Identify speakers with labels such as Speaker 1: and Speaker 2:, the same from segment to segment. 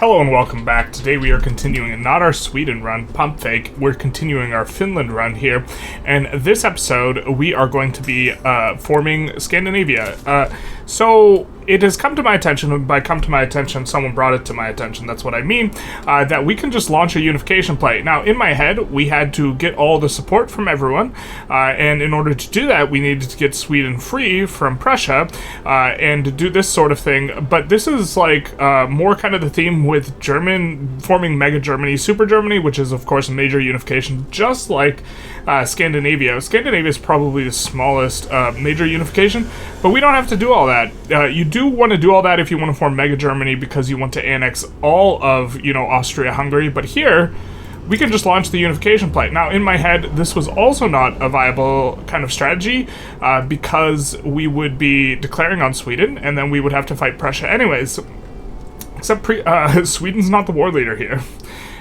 Speaker 1: Hello and welcome back. Today we are continuing not our Sweden run, pump fake, we're continuing our Finland run here, and this episode we are going to be forming Scandinavia. So it has come to my attention, and by come to my attention, someone brought it to my attention, that's what I mean, that we can just launch a unification play. Now, in my head, we had to get all the support from everyone, and in order to do that, we needed to get Sweden free from Prussia, and do this sort of thing, but this is like more kind of the theme with German, forming Mega Germany, Super Germany, which is, of course, a major unification, just like Scandinavia. Scandinavia is probably the smallest major unification, but we don't have to do all that. You do want to do all that if you want to form Mega Germany because you want to annex all of, Austria-Hungary, but here, we can just launch the unification play. Now, in my head, this was also not a viable kind of strategy because we would be declaring on Sweden, and then we would have to fight Prussia anyways. Except Sweden's not the war leader here.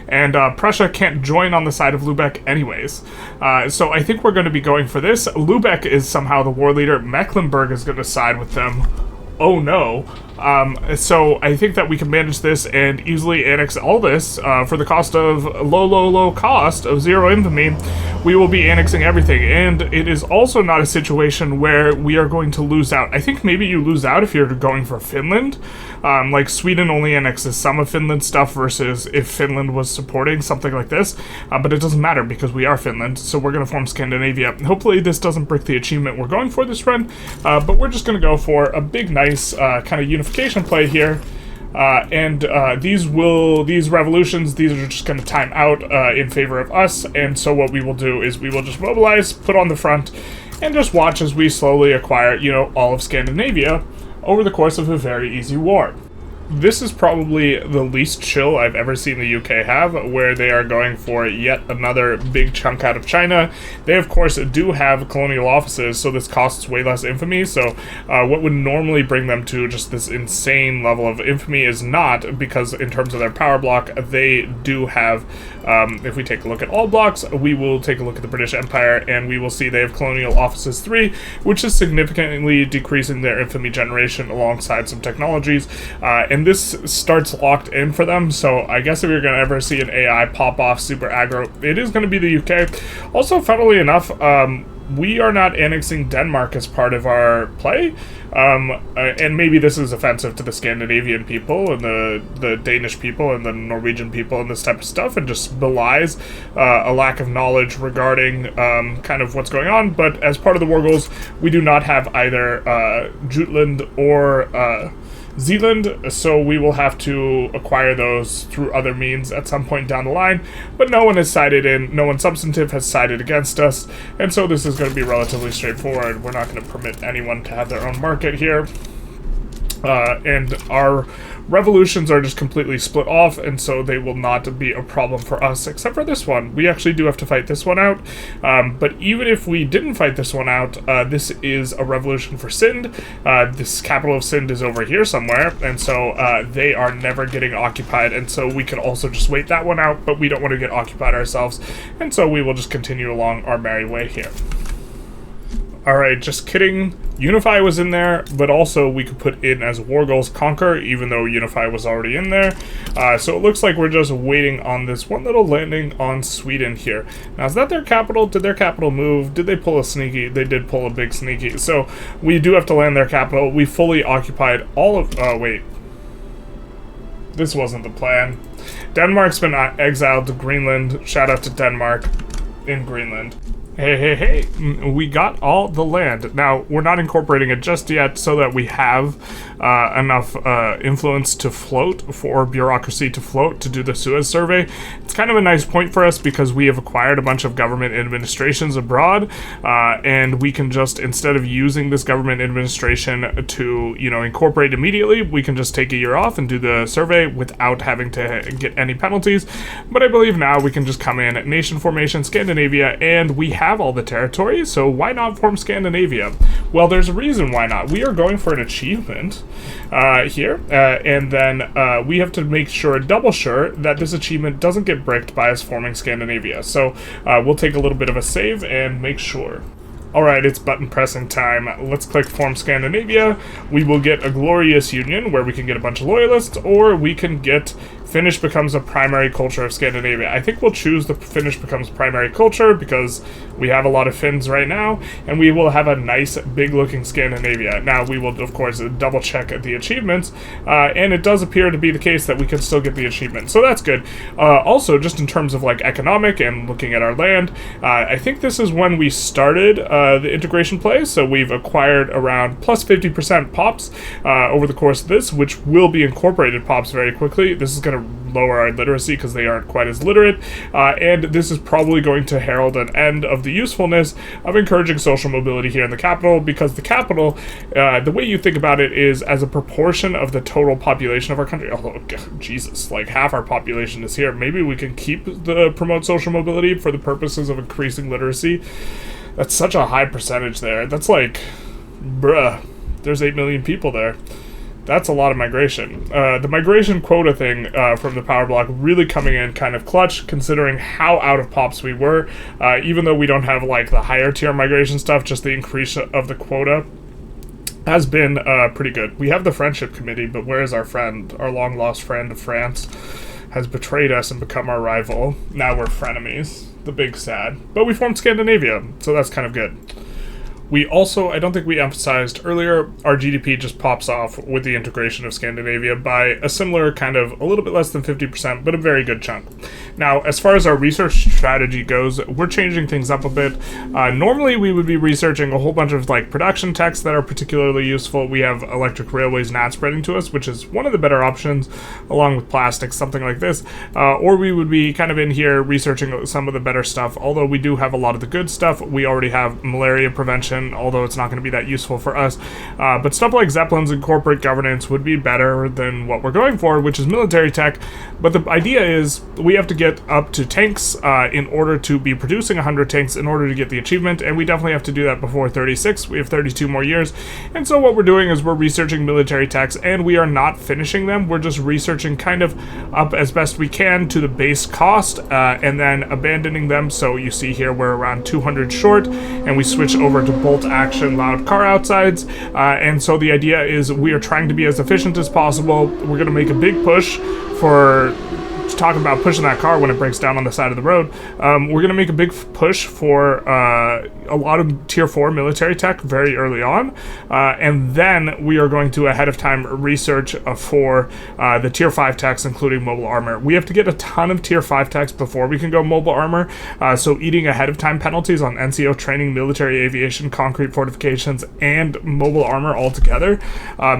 Speaker 1: And Prussia can't join on the side of Lübeck anyways. So I think we're going to be going for this. Lübeck is somehow the war leader. Mecklenburg is going to side with them. Oh no. So I think that we can manage this and easily annex all this for the cost of low cost of 0 infamy. We will be annexing everything, and it is also not a situation where we are going to lose out. I think maybe you lose out if you're going for Finland. Like Sweden only annexes some of Finland's stuff versus if Finland was supporting something like this, but it doesn't matter because we are Finland, so we're going to form Scandinavia. Hopefully this doesn't break the achievement we're going for this run, but we're just going to go for a big, nice kind of unification play here. These revolutions, these are just going to time out in favor of us, and so what we will do is we will just mobilize, put on the front, and just watch as we slowly acquire, all of Scandinavia over the course of a very easy war. This is probably the least chill I've ever seen the UK have, where they are going for yet another big chunk out of China. They, of course, do have colonial offices, so this costs way less infamy, so what would normally bring them to just this insane level of infamy is not, because in terms of their power block, they do have, if we take a look at all blocks, we will take a look at the British Empire, and we will see they have colonial offices 3, which is significantly decreasing their infamy generation alongside some technologies, and this starts locked in for them, so I guess if you're going to ever see an AI pop off super aggro, it is going to be the UK. Also, funnily enough, we are not annexing Denmark as part of our play, and maybe this is offensive to the Scandinavian people and the Danish people and the Norwegian people and this type of stuff, and just belies a lack of knowledge regarding kind of what's going on, but as part of the war goals, we do not have either Jutland or Zealand, so we will have to acquire those through other means at some point down the line, but no one has sided in, no one substantive has sided against us, and so this is going to be relatively straightforward. We're not going to permit anyone to have their own market here, and our revolutions are just completely split off, and so they will not be a problem for us, except for this one. We actually do have to fight this one out, but even if we didn't fight this one out, this is a revolution for Sind. This capital of Sind is over here somewhere, and so they are never getting occupied, and so we can also just wait that one out, but we don't want to get occupied ourselves, and so we will just continue along our merry way here. Alright, just kidding. Unify was in there, but also we could put in as war goals Conquer, even though Unify was already in there. So it looks like we're just waiting on this one little landing on Sweden here. Now, is that their capital? Did their capital move? Did they pull a sneaky? They did pull a big sneaky. So we do have to land their capital. We fully occupied all of... wait. This wasn't the plan. Denmark's been exiled to Greenland. Shout out to Denmark in Greenland. Hey, we got all the land. Now, we're not incorporating it just yet so that we have enough influence to float, for bureaucracy to float, to do the Suez survey. It's kind of a nice point for us because we have acquired a bunch of government administrations abroad, and we can just, instead of using this government administration to, incorporate immediately, we can just take a year off and do the survey without having to get any penalties. But I believe now we can just come in, nation formation, Scandinavia, and we have all the territory, so why not form Scandinavia? Well, there's a reason why not. We are going for an achievement here, and then we have to make sure, double sure, that this achievement doesn't get bricked by us forming Scandinavia. So we'll take a little bit of a save and make sure. Alright, it's button pressing time. Let's click Form Scandinavia. We will get a glorious union where we can get a bunch of loyalists, or we can get Finnish becomes a primary culture of Scandinavia. I think we'll choose the Finnish becomes primary culture because we have a lot of Finns right now, and we will have a nice, big-looking Scandinavia. Now, we will, of course, double-check the achievements, and it does appear to be the case that we can still get the achievement, so that's good. Also, just in terms of, like, economic and looking at our land, I think this is when we started the integration play, so we've acquired around plus 50% POPs over the course of this, which will be incorporated POPs very quickly. This is going to lower our literacy because they aren't quite as literate, and this is probably going to herald an end of the usefulness of encouraging social mobility here in the capital, because the capital, the way you think about it is as a proportion of the total population of our country. Oh, Jesus, like half our population is here. Maybe we can promote social mobility for the purposes of increasing literacy. That's such a high percentage there. That's like, bruh, there's 8 million people there. That's a lot of migration. The migration quota thing from the power block really coming in kind of clutch, considering how out of POPs we were. Even though we don't have like the higher tier migration stuff, just the increase of the quota has been pretty good. We have the friendship committee, but where is our friend? Our long lost friend of France has betrayed us and become our rival. Now we're frenemies. The big sad. But we formed Scandinavia, so that's kind of good. We also, I don't think we emphasized earlier, our GDP just pops off with the integration of Scandinavia by a similar kind of a little bit less than 50%, but a very good chunk. Now, as far as our research strategy goes, we're changing things up a bit. Normally, we would be researching a whole bunch of like production techs that are particularly useful. We have electric railways not spreading to us, which is one of the better options, along with plastics, something like this. Or we would be kind of in here researching some of the better stuff. Although we do have a lot of the good stuff, we already have malaria prevention, although it's not going to be that useful for us. But stuff like Zeppelins and corporate governance would be better than what we're going for, which is military tech. But the idea is we have to get up to tanks in order to be producing 100 tanks in order to get the achievement, and we definitely have to do that before 36. We have 32 more years. And so what we're doing is we're researching military techs, and we are not finishing them. We're just researching kind of up as best we can to the base cost, and then abandoning them. So you see here we're around 200 short, and we switch over to bolt action loud car outsides, and so the idea is we are trying to be as efficient as possible. We're going to make a big push for talking about pushing that car when it breaks down on the side of the road. We're going to make a big push for a lot of tier 4 military tech very early on, and then we are going to ahead of time research for the tier 5 techs, including mobile armor. We have to get a ton of tier 5 techs before we can go mobile armor, so eating ahead of time penalties on NCO training, military aviation, concrete fortifications, and mobile armor all together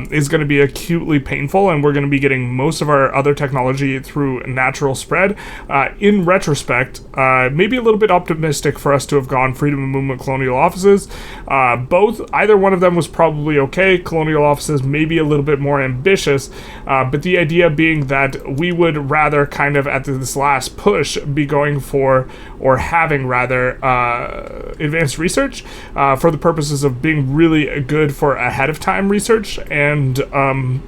Speaker 1: is going to be acutely painful, and we're going to be getting most of our other technology through natural spread. In retrospect, maybe a little bit optimistic for us to have gone freedom of movement colonial offices. Either one of them was probably okay. Colonial offices maybe a little bit more ambitious, but the idea being that we would rather kind of at this last push be going for, or having rather, advanced research for the purposes of being really good for ahead of time research, and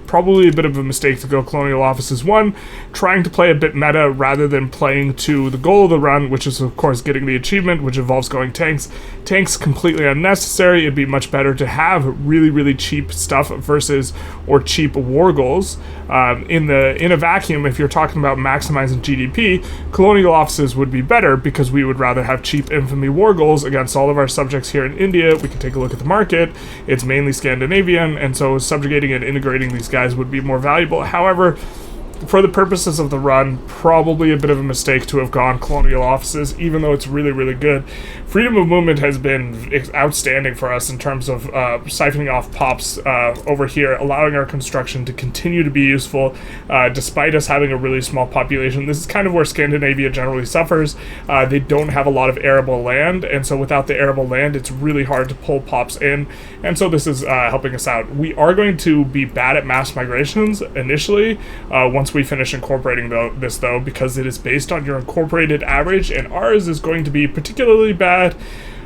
Speaker 1: probably a bit of a mistake to go colonial offices 1, trying to play a bit meta rather than playing to the goal of the run, which is of course getting the achievement, which involves going tanks. Tanks completely unnecessary. It'd be much better to have really cheap stuff versus, or cheap war goals. In a vacuum, if you're talking about maximizing GDP, colonial offices would be better because we would rather have cheap infamy war goals against all of our subjects here in India. We can take a look at the market. It's mainly Scandinavian, and so subjugating and integrating these guys would be more valuable. However, for the purposes of the run, probably a bit of a mistake to have gone colonial offices, even though it's really good. Freedom of movement has been outstanding for us in terms of siphoning off POPs over here, allowing our construction to continue to be useful despite us having a really small population. This is kind of where Scandinavia generally suffers. They don't have a lot of arable land, and so without the arable land, it's really hard to pull POPs in, and so this is helping us out. We are going to be bad at mass migrations initially, once we finish incorporating this though, because it is based on your incorporated average, and ours is going to be particularly bad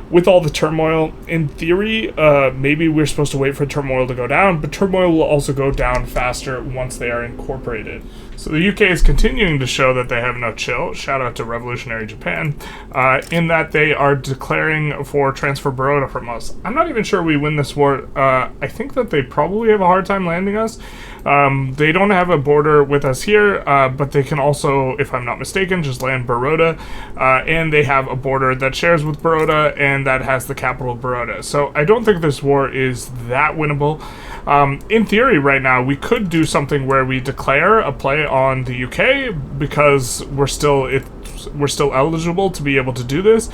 Speaker 1: with all the turmoil. In theory, maybe we're supposed to wait for turmoil to go down, but turmoil will also go down faster once they are incorporated. So the UK is continuing to show that they have no chill. Shout out to revolutionary Japan, in that they are declaring for transfer Baroda from us. I'm not even sure we win this war. I think that they probably have a hard time landing us. They don't have a border with us here, but they can also, if I'm not mistaken, just land Baroda, and they have a border that shares with Baroda, and that has the capital Baroda. So I don't think this war is that winnable. In theory, right now, we could do something where we declare a play on the UK, because we're still eligible to be able to do this,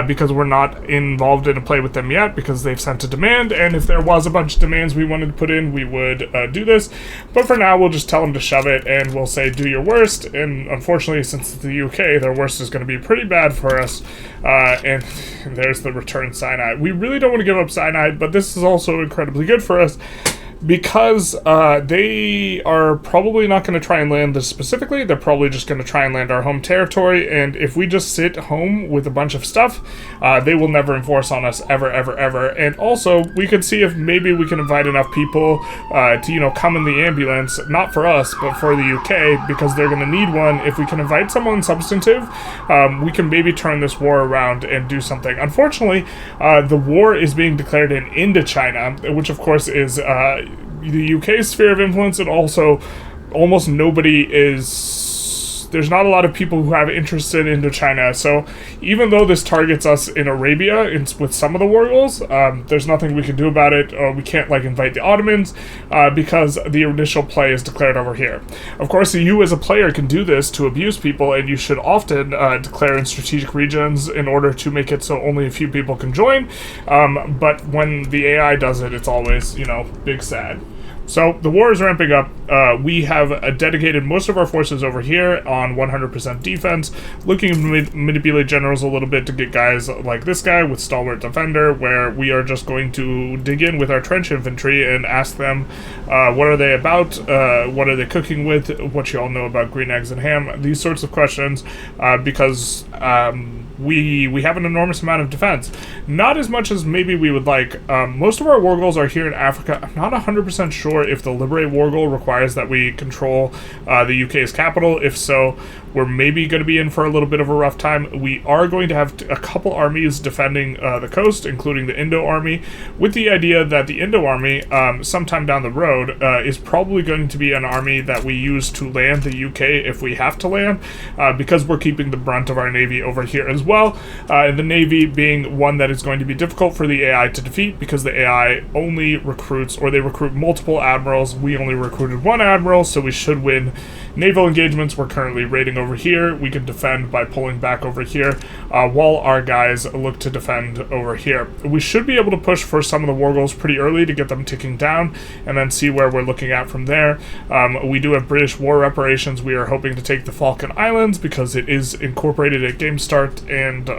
Speaker 1: because we're not involved in a play with them yet, because they've sent a demand, and if there was a bunch of demands we wanted to put in, we would do this. But for now, we'll just tell them to shove it, and we'll say, do your worst. And unfortunately, since it's the UK, their worst is going to be pretty bad for us. And there's the return Sinai. We really don't want to give up Sinai, but this is also incredibly good for us, because they are probably not going to try and land this specifically. They're probably just going to try and land our home territory, and if we just sit home with a bunch of stuff, they will never enforce on us, ever, ever, ever. And also, we could see if maybe we can invite enough people to, come in the ambulance, not for us, but for the UK, because they're going to need one. If we can invite someone substantive, we can maybe turn this war around and do something. Unfortunately, the war is being declared in Indochina, which of course is the UK's sphere of influence, and also almost nobody there's not a lot of people who have interest in Indochina. So even though this targets us in Arabia with some of the war goals, there's nothing we can do about it. We can't invite the Ottomans because the initial play is declared over here. Of course, you as a player can do this to abuse people, and you should often declare in strategic regions in order to make it so only a few people can join. But when the AI does it, it's always, big sad. So the war is ramping up. We have dedicated most of our forces over here on 100% defense, looking to manipulate generals a little bit to get guys like this guy with Stalwart Defender, where we are just going to dig in with our trench infantry and ask them what are they about, what are they cooking with, what you all know about green eggs and ham, these sorts of questions, because we have an enormous amount of defense. Not as much as maybe we would like. Most of our war goals are here in Africa. I'm not 100% sure if the Liberate war goal requires that we control the UK's capital. If so, we're maybe going to be in for a little bit of a rough time. We are going to have a couple armies defending the coast, including the Indo Army, with the idea that the Indo Army, sometime down the road, is probably going to be an army that we use to land the UK if we have to land, because we're keeping the brunt of our navy over here as well. The navy being one that is going to be difficult for the AI to defeat, because the AI only recruits, or they recruit multiple admirals. We only recruited one admiral, so we should win naval engagements. We're currently raiding over here. We can defend by pulling back over here, while our guys look to defend over here. We should be able to push for some of the war goals pretty early to get them ticking down, and then see where we're looking at from there. We do have British war reparations. We are hoping to take the Falkland Islands, because it is incorporated at game start, and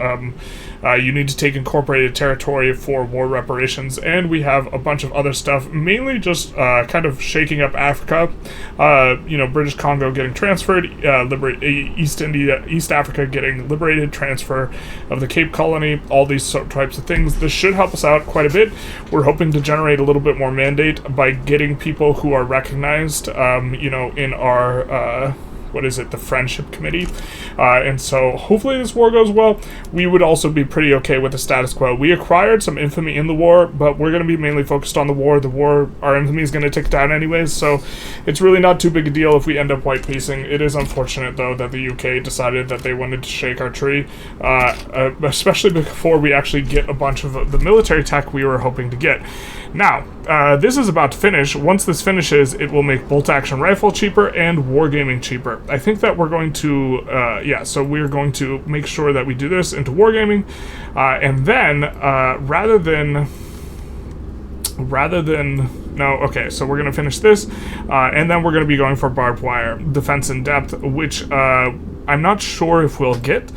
Speaker 1: you need to take incorporated territory for war reparations. And we have a bunch of other stuff, mainly just kind of shaking up Africa. British Congo getting transferred, East Africa getting liberated, transfer of the Cape Colony, all these types of things. This should help us out quite a bit. We're hoping to generate a little bit more mandate by getting people who are recognized, in our the Friendship Committee. And so hopefully this war goes well. We would also be pretty okay with the status quo. We acquired some infamy in the war, but we're going to be mainly focused on the war. Our infamy is going to tick down anyways, so it's really not too big a deal if we end up white piecing. It is unfortunate, though, that the UK decided that they wanted to shake our tree, especially before we actually get a bunch of the military tech we were hoping to get. Now, this is about to finish. Once this finishes, it will make bolt-action rifle cheaper and wargaming cheaper. I think that we're going to, so we're going to make sure that we do this into wargaming, and then, so we're going to finish this, and then we're going to be going for barbed wire, defense in depth, which, I'm not sure if we'll get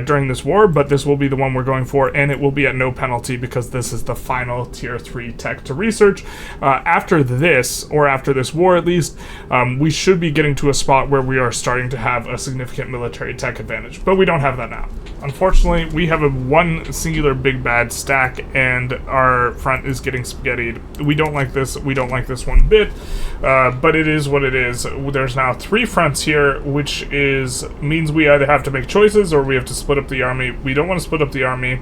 Speaker 1: during this war, but this will be the one we're going for, and it will be at no penalty, because this is the final tier 3 tech to research. After this war at least, we should be getting to a spot where we are starting to have a significant military tech advantage, but we don't have that now. Unfortunately, we have one singular big bad stack, and our front is getting spaghettied. We don't like this one bit, but it is what it is. There's now 3 fronts here, which means we either have to make choices or we have to split up the army. We don't want to split up the army.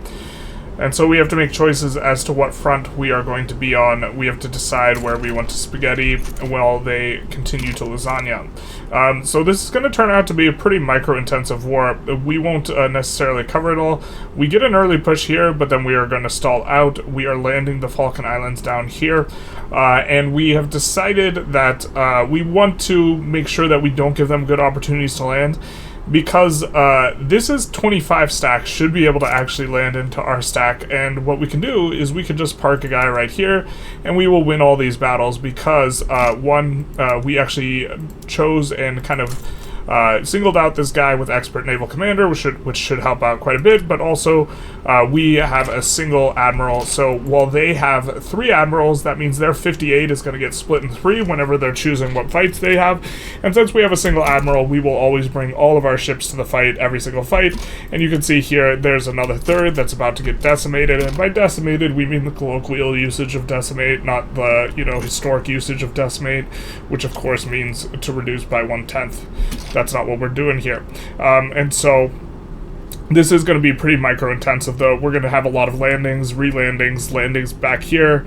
Speaker 1: And so we have to make choices as to what front we are going to be on. We have to decide where we want to spaghetti while they continue to lasagna. So this is going to turn out to be a pretty micro-intensive war. We won't necessarily cover it all. We get an early push here, but then we are going to stall out. We are landing the Falkland Islands down here. And we have decided that we want to make sure that we don't give them good opportunities to land, because this is 25 stacks, should be able to actually land into our stack, and what we can do is we can just park a guy right here, and we will win all these battles, because we actually chose and kind of singled out this guy with expert naval commander, which should help out quite a bit, but also we have a single admiral, so while they have 3 admirals, that means their 58 is going to get split in 3 whenever they're choosing what fights they have, and since we have a single admiral, we will always bring all of our ships to the fight, every single fight, and you can see here, there's another third that's about to get decimated, and by decimated, we mean the colloquial usage of decimate, not the, historic usage of decimate, which of course means to reduce by 1/10. That's not what we're doing here. And so this is going to be pretty micro-intensive, though. We're going to have a lot of landings, re-landings, landings back here.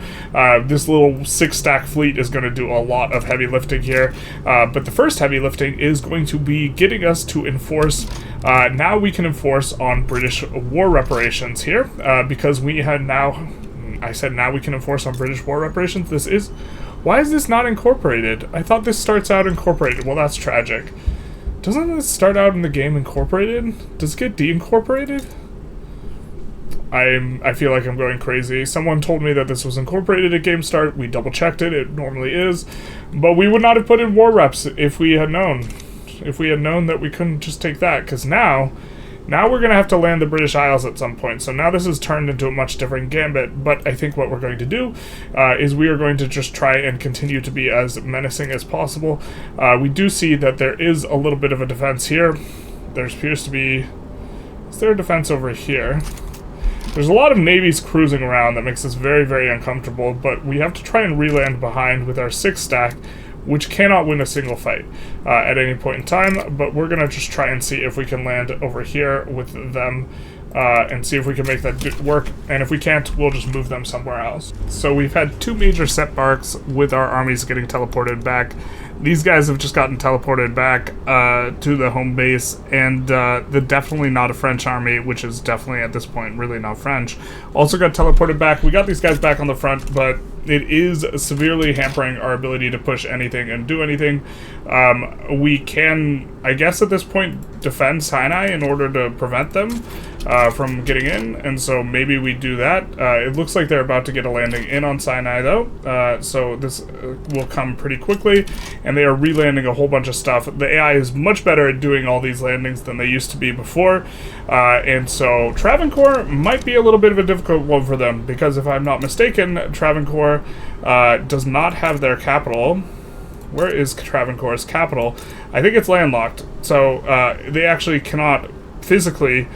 Speaker 1: This little 6-stack fleet is going to do a lot of heavy lifting here. But the first heavy lifting is going to be getting us to enforce. Now we can enforce on British war reparations here, because we had now... I said now we can enforce on British war reparations. This is... Why is this not incorporated? I thought this starts out incorporated. Well, that's tragic. Doesn't this start out in the game incorporated? Does it get de-incorporated? I feel like I'm going crazy. Someone told me that this was incorporated at game start. We double-checked it. It normally is. But we would not have put in war reps if we had known. If we had known that we couldn't just take that. Because now we're going to have to land the British Isles at some point. So now this has turned into a much different gambit. But I think what we're going to do is we are going to just try and continue to be as menacing as possible. We do see that there is a little bit of a defense here. There appears to be... Is there a defense over here? There's a lot of navies cruising around that makes us very, very uncomfortable. But we have to try and re-land behind with our 6-stack, which cannot win a single fight at any point in time, but we're going to just try and see if we can land over here with them and see if we can make that work, and if we can't, we'll just move them somewhere else. So we've had 2 major setbacks with our armies getting teleported back. These guys have just gotten teleported back to the home base, and they're definitely not a French army, which is definitely at this point really not French. Also got teleported back. We got these guys back on the front, but it is severely hampering our ability to push anything and do anything. We can, I guess at this point, defend Sinai in order to prevent them from getting in, and so maybe we do that. It looks like they're about to get a landing in on Sinai, though, so this will come pretty quickly, and they are re-landing a whole bunch of stuff. The AI is much better at doing all these landings than they used to be before, and so Travancore might be a little bit of a difficult one for them, because if I'm not mistaken, Travancore does not have their capital. Where is Travancore's capital? I think it's landlocked, so they actually cannot physically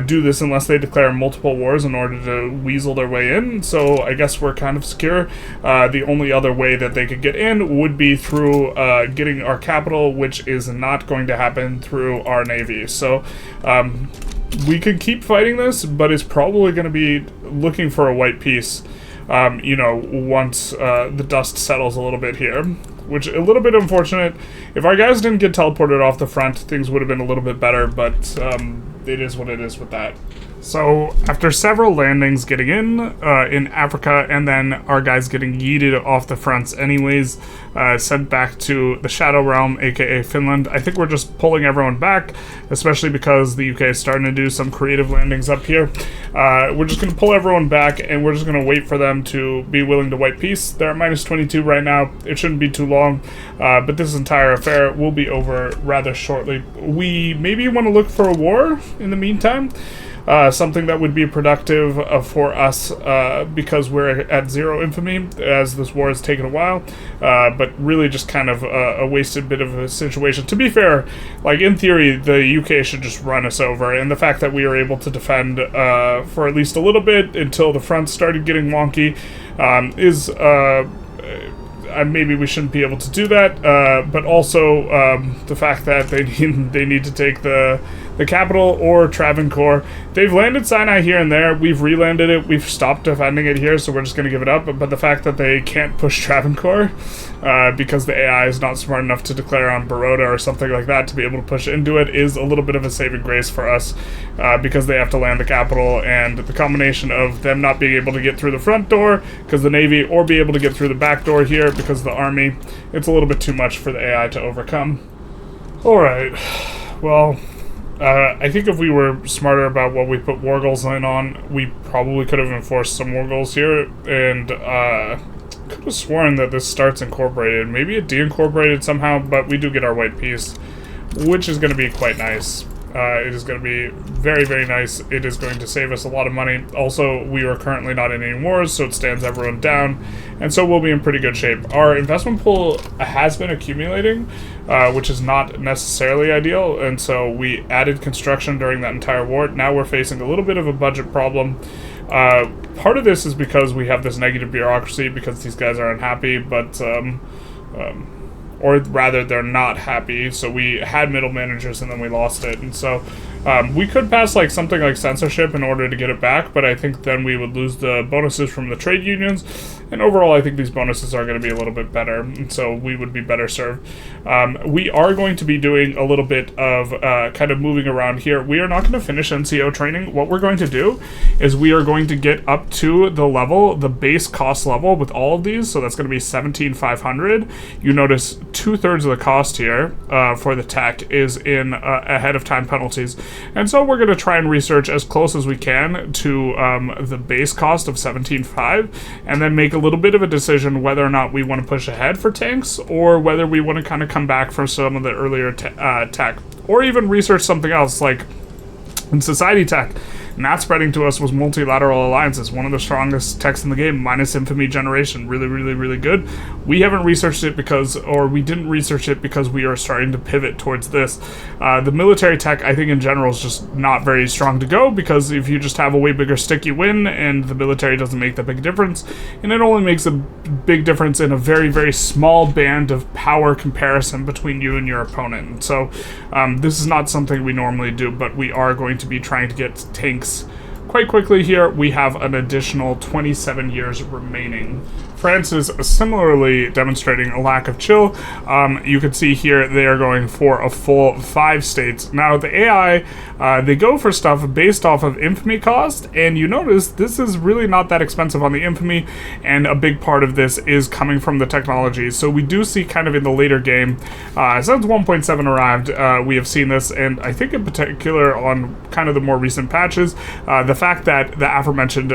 Speaker 1: do this unless they declare multiple wars in order to weasel their way in, so I guess we're kind of secure. The only other way that they could get in would be through getting our capital, which is not going to happen through our navy. So we could keep fighting this, but it's probably going to be looking for a white peace, once the dust settles a little bit here. Which, a little bit unfortunate. If our guys didn't get teleported off the front, things would have been a little bit better, but it is what it is with that. So, after several landings getting in Africa, and then our guys getting yeeted off the fronts anyways, sent back to the Shadow Realm, aka Finland, I think we're just pulling everyone back, especially because the UK is starting to do some creative landings up here. We're just going to pull everyone back, and we're just going to wait for them to be willing to white peace. They're at minus 22 right now. It shouldn't be too long, but this entire affair will be over rather shortly. We maybe want to look for a war in the meantime. Something that would be productive for us because we're at 0 infamy, as this war has taken a while, but really just kind of a wasted bit of a situation. To be fair, like in theory, the UK should just run us over, and the fact that we were able to defend for at least a little bit until the front started getting wonky is maybe we shouldn't be able to do that, but also the fact that they need to take the capital or Travancore. They've landed Sinai here and there. We've relanded it. We've stopped defending it here, so we're just going to give it up. But the fact that they can't push Travancore because the AI is not smart enough to declare on Baroda or something like that to be able to push into it is a little bit of a saving grace for us because they have to land the capital, and the combination of them not being able to get through the front door because the Navy, or be able to get through the back door here because of the Army, it's a little bit too much for the AI to overcome. Alright, well, I think if we were smarter about what we put war goals in on, we probably could have enforced some war goals here, and could have sworn that this starts incorporated. Maybe it de-incorporated somehow, but we do get our white piece, which is going to be quite nice. It is going to be very, very nice. It is going to save us a lot of money. Also, we are currently not in any wars, so it stands everyone down, and so we'll be in pretty good shape. Our investment pool has been accumulating, which is not necessarily ideal, and so we added construction during that entire war. Now we're facing a little bit of a budget problem. Part of this is because we have this negative bureaucracy because these guys are unhappy, but or rather they're not happy, so we had middle managers and then we lost it, and so we could pass like something like censorship in order to get it back, but I think then we would lose the bonuses from the trade unions, and overall I think these bonuses are going to be a little bit better, and so we would be better served. We are going to be doing a little bit of kind of moving around here. We are not going to finish NCO training. What we're going to do is we are going to get up to the level, the base cost level with all of these, so that's going to be 17,500. You notice 2/3 of the cost here for the tech is in ahead of time penalties. And so we're going to try and research as close as we can to the base cost of 17.5, and then make a little bit of a decision whether or not we want to push ahead for tanks, or whether we want to kind of come back from some of the earlier tech, or even research something else like in society tech. Not spreading to us was multilateral alliances, one of the strongest techs in the game, minus infamy generation. Really, really, really good. We haven't researched it because, or we didn't research it because we are starting to pivot towards this. The military tech, I think in general, is just not very strong to go, because if you just have a way bigger stick, you win, and the military doesn't make that big difference, and it only makes a big difference in a very, very small band of power comparison between you and your opponent. And so this is not something we normally do, but we are going to be trying to get tanks quite quickly here. We have an additional 27 years remaining. France is similarly demonstrating a lack of chill. You can see here they are going for a full 5 states. Now the AI, they go for stuff based off of infamy cost, and you notice this is really not that expensive on the infamy, and a big part of this is coming from the technology. So we do see kind of in the later game, since 1.7 arrived, we have seen this, and I think in particular on kind of the more recent patches, the fact that the aforementioned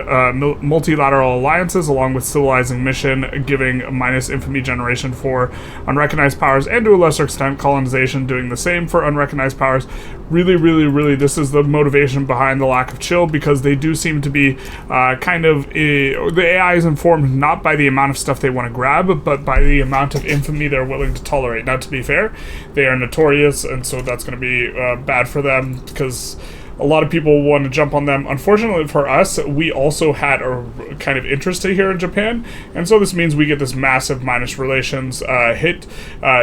Speaker 1: multilateral alliances along with civilizing mission giving minus infamy generation for unrecognized powers, and to a lesser extent colonization doing the same for unrecognized powers, really this is the motivation behind the lack of chill, because they do seem to be the AI is informed not by the amount of stuff they want to grab, but by the amount of infamy they're willing to tolerate. Now, to be fair, they are notorious, and so that's going to be bad for them, because a lot of people want to jump on them. Unfortunately for us, we also had a kind of interest here in Japan, and so this means we get this massive minus relations hit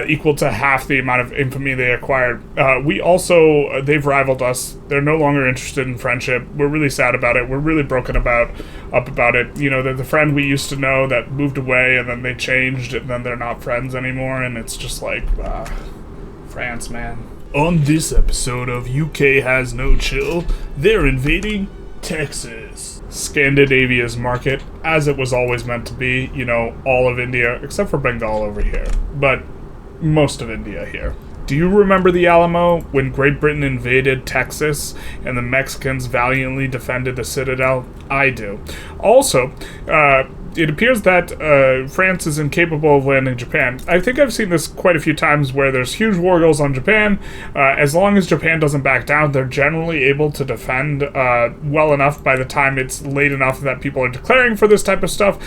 Speaker 1: equal to half the amount of infamy they acquired. They've rivaled us. They're no longer interested in friendship. We're really sad about it. We're really broken up about it. You know, they're the friend we used to know that moved away, and then they changed, and then they're not friends anymore, and it's just like, France, man. On this episode of UK Has No Chill, they're invading Texas. Scandinavia's market, as it was always meant to be, you know, all of India, except for Bengal over here, but most of India here. Do you remember the Alamo, when Great Britain invaded Texas and the Mexicans valiantly defended the citadel? I do. Also, it appears that France is incapable of landing Japan. I think I've seen this quite a few times where there's huge war goals on Japan. As long as Japan doesn't back down, they're generally able to defend well enough by the time it's late enough that people are declaring for this type of stuff,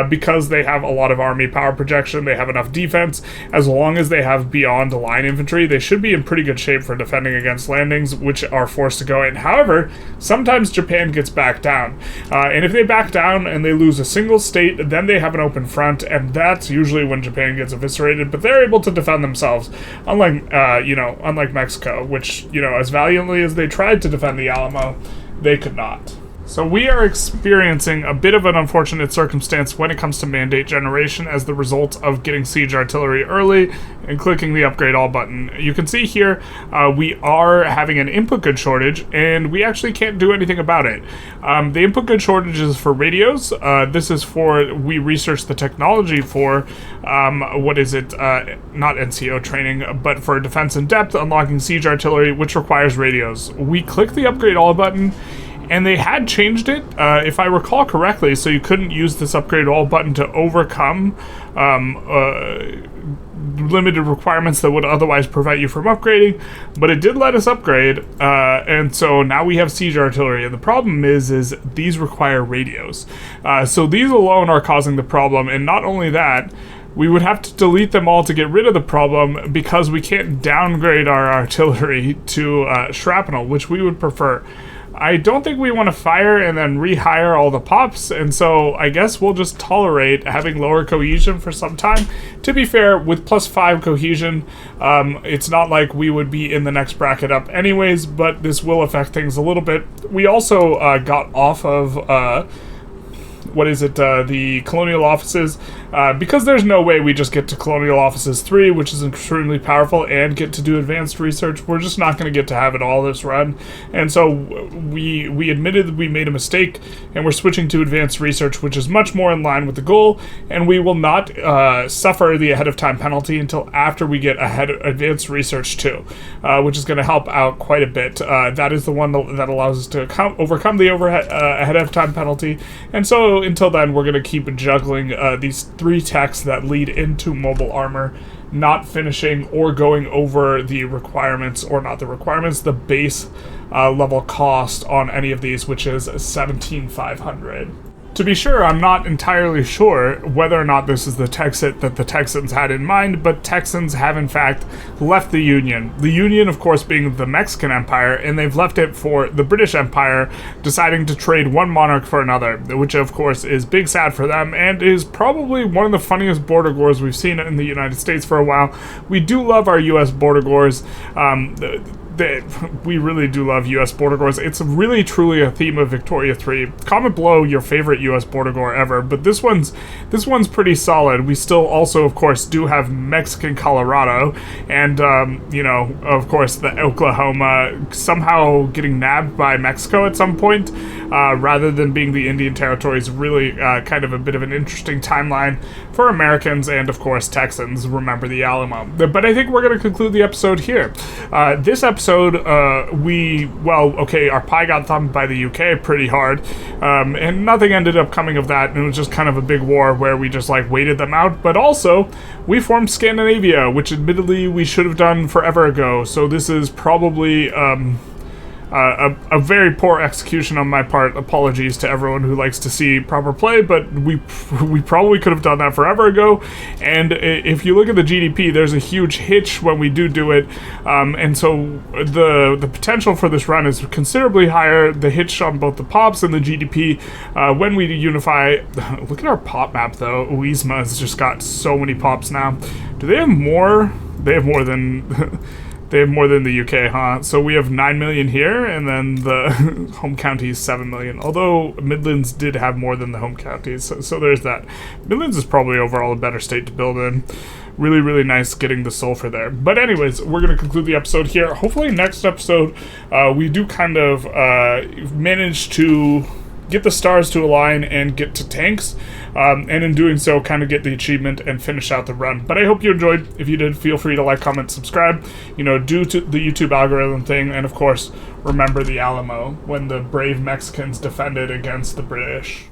Speaker 1: because they have a lot of army power projection, they have enough defense. As long as they have beyond line infantry, they should be in pretty good shape for defending against landings, which are forced to go in. However, sometimes Japan gets backed down. And if they back down and they lose a single state, then they have an open front, and that's usually when Japan gets eviscerated, but they're able to defend themselves, unlike Mexico, which, as valiantly as they tried to defend the Alamo, they could not. So we are experiencing a bit of an unfortunate circumstance when it comes to mandate generation as the result of getting siege artillery early and clicking the upgrade all button. You can see here we are having an input good shortage, and we actually can't do anything about it. The input good shortage is for radios. This is for, we researched the technology for, not NCO training, but for defense in depth, unlocking siege artillery, which requires radios. We click the upgrade all button, and they had changed it, if I recall correctly, so you couldn't use this upgrade all button to overcome limited requirements that would otherwise prevent you from upgrading, but it did let us upgrade, and so now we have siege artillery, and the problem is these require radios. So these alone are causing the problem, and not only that, we would have to delete them all to get rid of the problem because we can't downgrade our artillery to shrapnel, which we would prefer. I don't think we want to fire and then rehire all the pops, and so I guess we'll just tolerate having lower cohesion for some time. To be fair, with +5 cohesion, it's not like we would be in the next bracket up anyways, but this will affect things a little bit. We also got off of the colonial offices, because there's no way we just get to colonial offices 3, which is extremely powerful, and get to do advanced research. We're just not going to get to have it all this run, and so we admitted that we made a mistake, and we're switching to advanced research, which is much more in line with the goal, and we will not suffer the ahead of time penalty until after we get advanced research 2, which is going to help out quite a bit. That is the one that allows us to overcome the ahead of time penalty, and so until then, we're going to keep juggling these 3 techs that lead into mobile armor, not finishing or going over the requirements, or not the requirements, the base level cost on any of these, which is 17,500. To be sure, I'm not entirely sure whether or not this is the Texit that the Texans had in mind, but Texans have in fact left the Union. The Union, of course, being the Mexican Empire, and they've left it for the British Empire, deciding to trade one monarch for another, which of course is big sad for them, and is probably one of the funniest border wars we've seen in the United States for a while. We do love our U.S. border wars. We really do love U.S. border wars. It's really truly a theme of Victoria 3. Comment below your favorite U.S. border war ever, but this one's pretty solid. We still also, of course, do have Mexican Colorado, and of course, the Oklahoma somehow getting nabbed by Mexico at some point, rather than being the Indian Territories. Really kind of a bit of an interesting timeline for Americans and, of course, Texans. Remember the Alamo. But I think we're going to conclude the episode here. This episode, our pie got thumped by the UK pretty hard, and nothing ended up coming of that, and it was just kind of a big war where we just waited them out. But also, we formed Scandinavia, which admittedly we should have done forever ago, so this is probably a very poor execution on my part. Apologies to everyone who likes to see proper play, but we probably could have done that forever ago. And if you look at the GDP, there's a huge hitch when we do it, and so the potential for this run is considerably higher. The hitch on both the pops and the GDP when we unify. Look at our pop map though. Uisma has just got so many pops now. Do they have more? They have more than. They have more than the UK, huh? So we have 9 million here, and then the home counties 7 million. Although Midlands did have more than the home counties, so there's that. Midlands is probably overall a better state to build in. Really, really nice getting the sulfur there. But anyways, we're going to conclude the episode here. Hopefully next episode, we do kind of manage to get the stars to align and get to tanks, and in doing so kind of get the achievement and finish out the run. But I hope you enjoyed. If you did, feel free to like, comment, subscribe, due to the YouTube algorithm thing, and of course remember the Alamo when the brave Mexicans defended against the British.